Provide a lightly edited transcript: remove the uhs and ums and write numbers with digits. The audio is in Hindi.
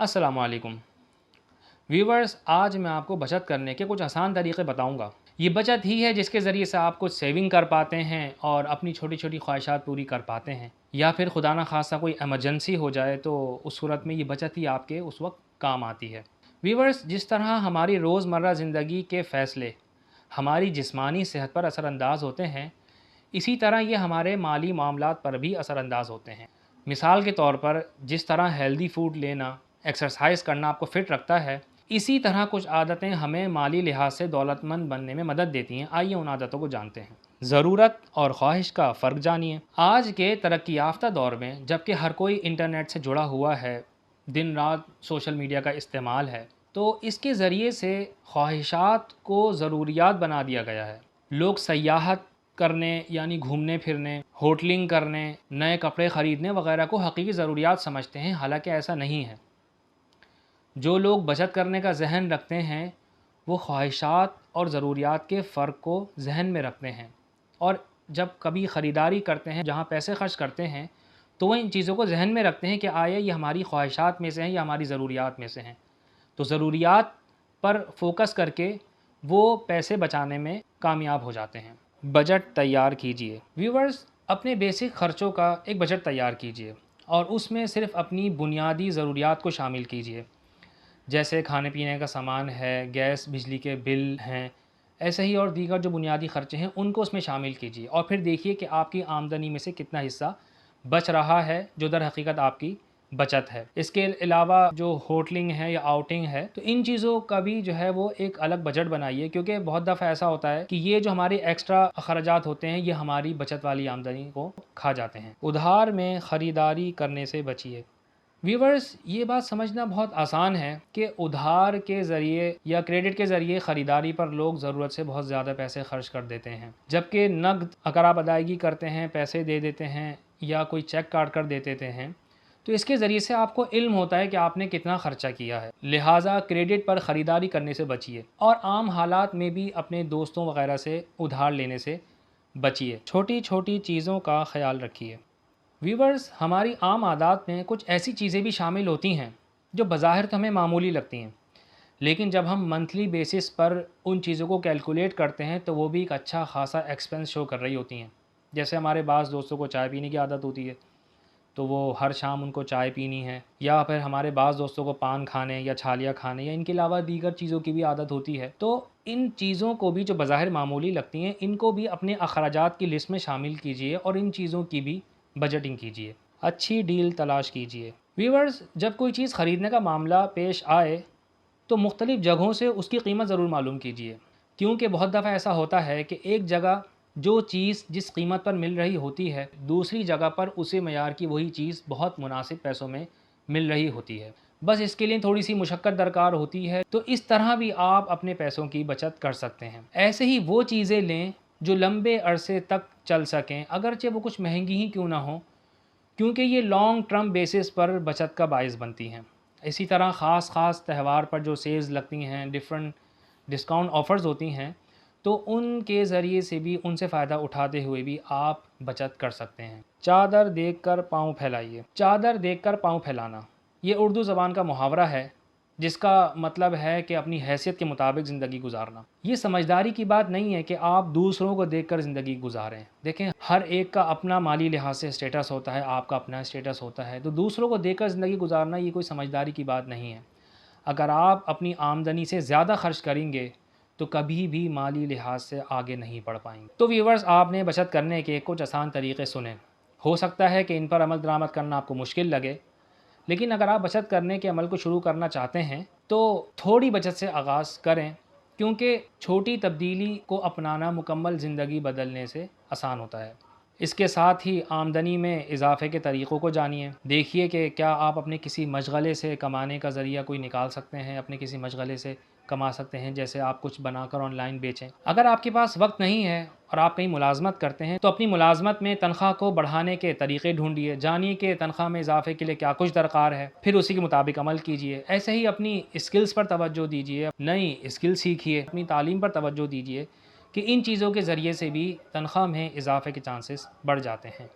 अस्सलामुअलैकुम व्यूवर्स, आज मैं आपको बचत करने के कुछ आसान तरीक़े बताऊंगा। ये बचत ही है जिसके ज़रिए से आप कुछ सेविंग कर पाते हैं और अपनी छोटी छोटी ख्वाहिशात पूरी कर पाते हैं, या फिर खुदा ना खास्ता कोई इमरजेंसी हो जाए तो उस सूरत में ये बचत ही आपके उस वक्त काम आती है। व्यूवर्स, जिस तरह हमारी रोज़मर्रा ज़िंदगी के फ़ैसले हमारी जिस्मानी सेहत पर असरअंदाज होते हैं, इसी तरह ये हमारे माली मामलात पर भी असरअंदाज होते हैं। मिसाल के तौर पर, जिस तरह हेल्दी फूड लेना, एक्सरसाइज करना आपको फ़िट रखता है, इसी तरह कुछ आदतें हमें माली लिहाज से दौलतमंद बनने में मदद देती हैं। आइए उन आदतों को जानते हैं। ज़रूरत और ख्वाहिश का फ़र्क जानिए। आज के तरक्की याफ्ता दौर में, जबकि हर कोई इंटरनेट से जुड़ा हुआ है, दिन रात सोशल मीडिया का इस्तेमाल है, तो इसके ज़रिए से ख्वाहिशात को ज़रूरियात बना दिया गया है। लोग सयाहत करने यानी घूमने फिरने, होटलिंग करने, नए कपड़े ख़रीदने वगैरह को हकीकी ज़रूरियात समझते हैं, हालांकि ऐसा नहीं है। जो लोग बचत करने का जहन रखते हैं वो ख्वाहिशात और ज़रूरियात के फ़र्क को जहन में रखते हैं, और जब कभी ख़रीदारी करते हैं, जहाँ पैसे खर्च करते हैं, तो वह इन चीज़ों को जहन में रखते हैं कि आया ये हमारी ख्वाहिशात में से हैं या हमारी ज़रूरियात में से हैं। तो ज़रूरियात पर फोकस करके वो पैसे बचाने में कामयाब हो जाते हैं। बजट तैयार कीजिए। व्यूवर्स, अपने बेसिक ख़र्चों का एक बजट तैयार कीजिए और उसमें सिर्फ़ अपनी बुनियादी ज़रूरियात को शामिल कीजिए, जैसे खाने पीने का सामान है, गैस बिजली के बिल हैं, ऐसे ही और दीगर जो बुनियादी ख़र्चे हैं उनको उसमें शामिल कीजिए, और फिर देखिए कि आपकी आमदनी में से कितना हिस्सा बच रहा है, जो दर हकीकत आपकी बचत है। इसके अलावा जो होटलिंग है या आउटिंग है, तो इन चीज़ों का भी जो है वो एक अलग बजट बनाइए, क्योंकि बहुत दफ़ा ऐसा होता है कि ये जो हमारे एक्स्ट्रा अखराजात होते हैं ये हमारी बचत वाली आमदनी को खा जाते हैं। उधार में ख़रीदारी करने से बचिए। व्यूवर्स, ये बात समझना बहुत आसान है कि उधार के ज़रिए या क्रेडिट के ज़रिए ख़रीदारी पर लोग ज़रूरत से बहुत ज़्यादा पैसे खर्च कर देते हैं, जबकि नकद अगर आप अदायगी करते हैं, पैसे दे देते हैं या कोई चेक काट कर दे देते हैं, तो इसके ज़रिए से आपको इल्म होता है कि आपने कितना ख़र्चा किया है। लिहाजा क्रेडिट पर ख़रीदारी करने से बचिए, और आम हालात में भी अपने दोस्तों वगैरह से उधार लेने से बचिए। छोटी छोटी चीज़ों का ख्याल रखिए। व्यूवर्स, हमारी आम आदत में कुछ ऐसी चीज़ें भी शामिल होती हैं जो बज़ाहिर तो हमें मामूली लगती हैं, लेकिन जब हम मंथली बेसिस पर उन चीज़ों को कैलकुलेट करते हैं तो वो भी एक अच्छा खासा एक्सपेंस शो कर रही होती हैं। जैसे हमारे पास दोस्तों को चाय पीने की आदत होती है, तो वो हर शाम उनको चाय पीनी है, या फिर हमारे बाज़ दोस्तों को पान खाने या छालियाँ खाने या इनके अलावा दीगर चीज़ों की भी आदत होती है। तो इन चीज़ों को भी, जो बज़ाहिर मामूली लगती हैं, इनको भी अपने अखराजात की लिस्ट में शामिल कीजिए और इन चीज़ों की भी बजटिंग कीजिए। अच्छी डील तलाश कीजिए। व्यूवर्स, जब कोई चीज़ ख़रीदने का मामला पेश आए तो मुख्तलिफ़ जगहों से उसकी कीमत ज़रूर मालूम कीजिए, क्योंकि बहुत दफ़ा ऐसा होता है कि एक जगह जो चीज़ जिस कीमत पर मिल रही होती है, दूसरी जगह पर उसी मयार की वही चीज़ बहुत मुनासिब पैसों में मिल रही होती है। बस इसके लिए थोड़ी सी मुशक्क़त दरकार होती है। तो इस तरह भी आप अपने पैसों की बचत कर सकते हैं। ऐसे ही वो चीज़ें लें जो लंबे अरसे तक चल सकें, अगरचे वो कुछ महंगी ही क्यों ना हों, क्योंकि ये लॉन्ग टर्म बेसिस पर बचत का बायस बनती हैं। इसी तरह ख़ास त्यौहार पर जो सेल्स लगती हैं, डिफरेंट डिस्काउंट ऑफ़र्स होती हैं, तो उनके ज़रिए से भी, उनसे फ़ायदा उठाते हुए भी आप बचत कर सकते हैं। चादर देखकर पाँव फैलाइए। चादर देखकर पाँव फैलाना, ये उर्दू ज़बान का मुहावरा है, जिसका मतलब है कि अपनी हैसियत के मुताबिक ज़िंदगी गुजारना। ये समझदारी की बात नहीं है कि आप दूसरों को देखकर ज़िंदगी गुजारें। देखें, हर एक का अपना माली लिहाज से स्टेटस होता है, आपका अपना स्टेटस होता है, तो दूसरों को देखकर ज़िंदगी गुजारना ये कोई समझदारी की बात नहीं है। अगर आप अपनी आमदनी से ज़्यादा खर्च करेंगे तो कभी भी माली लिहाज से आगे नहीं बढ़ पाएंगे। तो व्यूवर्स, आपने बचत करने के कुछ आसान तरीक़े सुने। हो सकता है कि इन पर अमल दरामद करना आपको मुश्किल लगे, लेकिन अगर आप बचत करने के अमल को शुरू करना चाहते हैं तो थोड़ी बचत से आगाज़ करें, क्योंकि छोटी तब्दीली को अपनाना मुकम्मल ज़िंदगी बदलने से आसान होता है। इसके साथ ही आमदनी में इजाफे के तरीक़ों को जानिए। देखिए कि क्या आप अपने किसी मशगले से कमाने का ज़रिया कोई निकाल सकते हैं, अपने किसी मशगले से कमा सकते हैं, जैसे आप कुछ बनाकर ऑनलाइन बेचें। अगर आपके पास वक्त नहीं है और आप कहीं मुलाजमत करते हैं, तो अपनी मुलाजमत में तनख्वाह को बढ़ाने के तरीक़े ढूंढिए। जानिए कि तनख्वाह में इजाफे के लिए क्या कुछ दरकार है, फिर उसी के मुताबिक अमल कीजिए। ऐसे ही अपनी स्किल्स पर तवज्जो दीजिए, नई स्किल सीखिए, अपनी तालीम पर तवज्जो दीजिए कि इन चीज़ों के ज़रिए से भी तनख्वाह में इजाफे के चांसेस बढ़ जाते हैं।